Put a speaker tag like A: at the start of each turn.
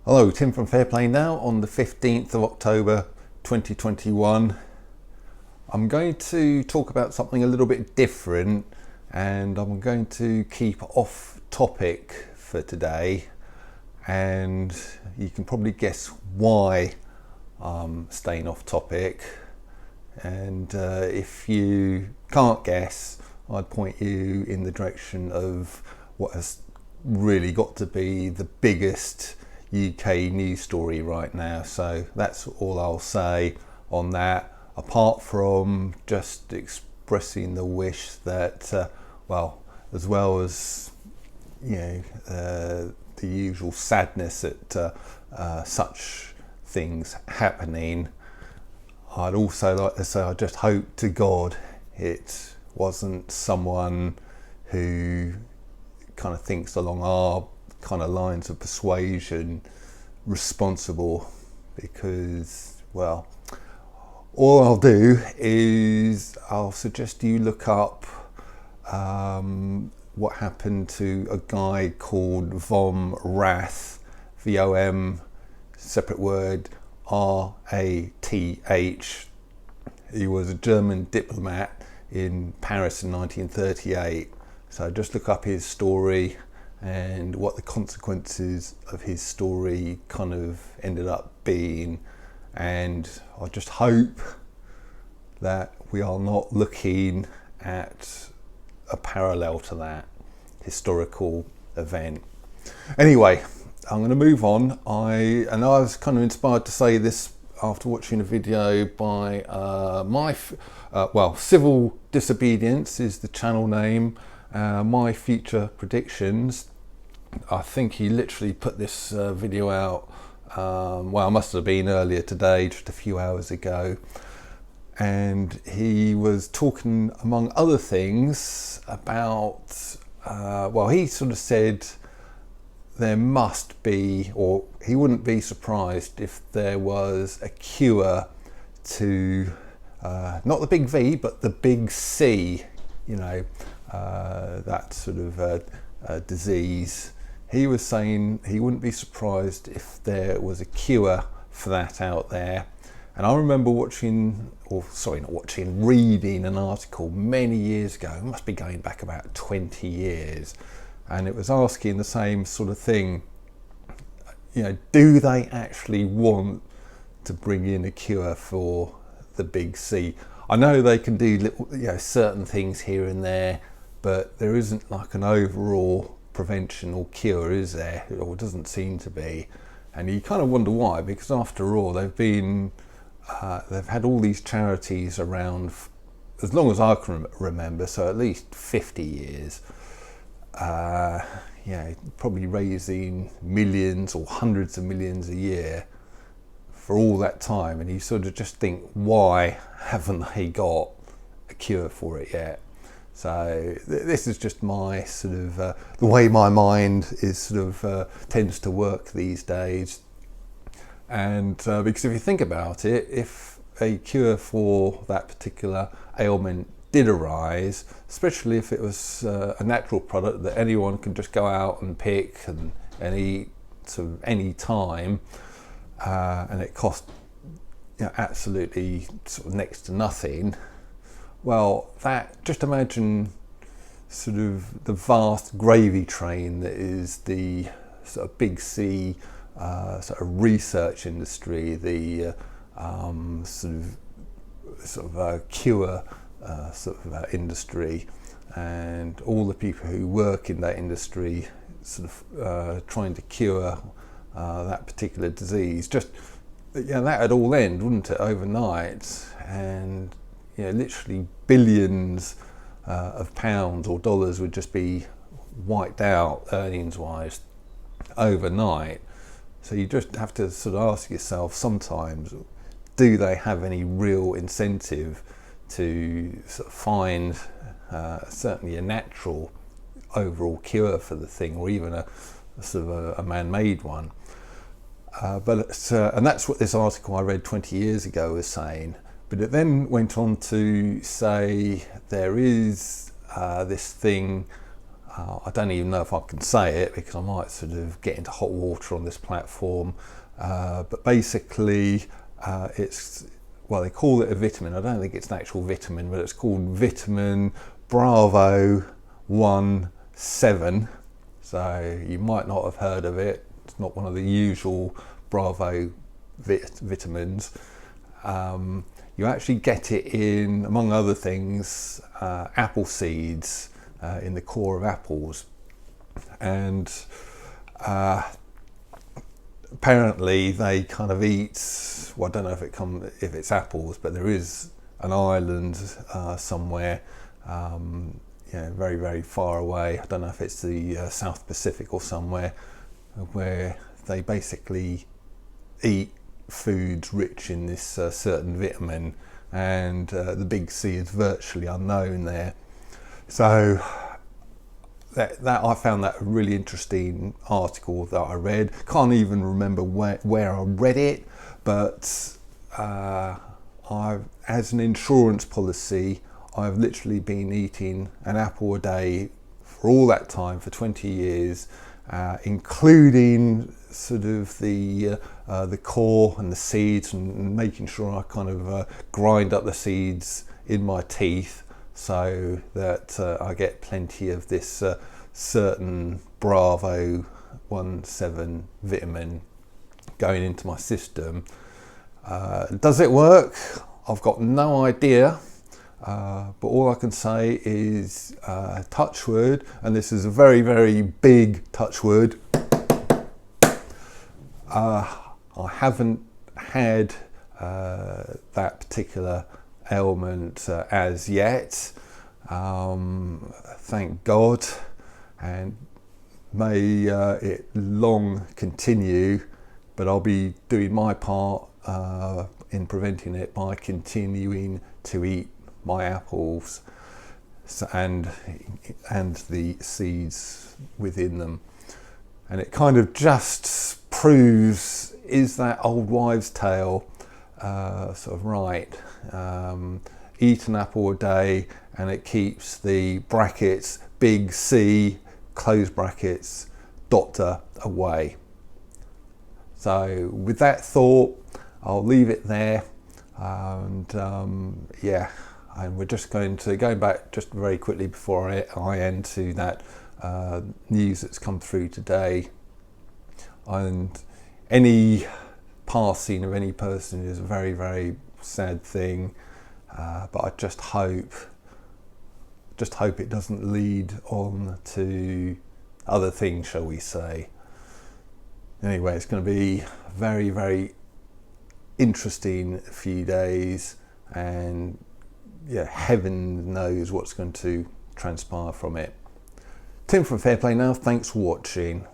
A: Hello, Tim from Fairplay Now on the 15th of October 2021. I'm going to talk about something a little bit different, and I'm going to keep off topic for today, and you can probably guess why I'm staying off topic. And if you can't guess, I'd point you in the direction of what has really got to be the biggest UK news story right now. So that's all I'll say on that, apart from just expressing the wish that as well as the usual sadness at such things happening, I'd also like to say I just hope to God it wasn't someone who kind of thinks along our kind of lines of persuasion responsible, because, well, all I'll do is I'll suggest you look up what happened to a guy called Vom Rath, VOM, separate word, RATH. He was a German diplomat in Paris in 1938. So just look up his story and what the consequences of his story kind of ended up being. And I just hope that we are not looking at a parallel to that historical event. Anyway, I'm going to move on. I was kind of inspired to say this after watching a video by Civil Disobedience is the channel name. My Future Predictions. I think he literally put this video out, it must have been earlier today, just a few hours ago. And he was talking, among other things, about, he sort of said there must be, or he wouldn't be surprised if there was a cure to, not the big V, but the big C, that sort of disease. He was saying he wouldn't be surprised if there was a cure for that out there. And I remember reading an article many years ago, it must be going back about 20 years, and it was asking the same sort of thing. Do they actually want to bring in a cure for the big C? I know they can do little, certain things here and there, but there isn't like an overall prevention or cure, is there? Or it doesn't seem to be. And you kind of wonder why, because after all, they've had all these charities around as long as I can remember, so at least 50 years. Probably raising millions or hundreds of millions a year for all that time, and you sort of just think, why haven't they got a cure for it yet? So this is just my sort of the way my mind is sort of tends to work these days. And because if you think about it, if a cure for that particular ailment did arise, especially if it was a natural product that anyone can just go out and pick and eat sort of any time, and it cost absolutely sort of next to nothing, well, just imagine sort of the vast gravy train that is the sort of big C sort of research industry, the cure industry, and all the people who work in that industry sort of trying to cure that particular disease. Just that would all end, wouldn't it, overnight? And literally billions of pounds or dollars would just be wiped out earnings-wise overnight. So you just have to sort of ask yourself sometimes, do they have any real incentive to sort of find certainly a natural overall cure for the thing, or even a sort of a man-made one? And that's what this article I read 20 years ago was saying. But it then went on to say there is this thing I don't even know if I can say it because I might sort of get into hot water on this platform. But basically, it's, well, they call it a vitamin. I don't think it's an actual vitamin, but it's called vitamin Bravo 1-7. So you might not have heard of it. It's not one of the usual Bravo vitamins. You actually get it in, among other things, apple seeds, in the core of apples. And apparently they kind of eat, well, I don't know if it's apples, but there is an island somewhere, very, very far away. I don't know if it's the South Pacific or somewhere, where they basically eat foods rich in this certain vitamin, and the big C is virtually unknown there. So that I found that a really interesting article that I read. Can't even remember where I read it, but as an insurance policy, I've literally been eating an apple a day for all that time, for 20 years, including sort of the core and the seeds, and making sure I kind of grind up the seeds in my teeth so that I get plenty of this certain Bravo 1-7 vitamin going into my system. Does it work? I've got no idea. But all I can say is Touchwood, and this is a very, very big Touchwood. I haven't had that particular ailment as yet, thank God, and may it long continue, but I'll be doing my part in preventing it by continuing to eat my apples and the seeds within them. And it kind of just proves, is that old wives' tale sort of right? Eat an apple a day and it keeps the brackets big C close brackets doctor away. So with that thought, I'll leave it there, and and we're just going back just very quickly before I end to that news that's come through today. And any passing of any person is a very, very sad thing, but I just hope it doesn't lead on to other things, shall we say. Anyway, it's going to be very, very interesting few days, and heaven knows what's going to transpire from it. Tim from Fair Play now, thanks for watching.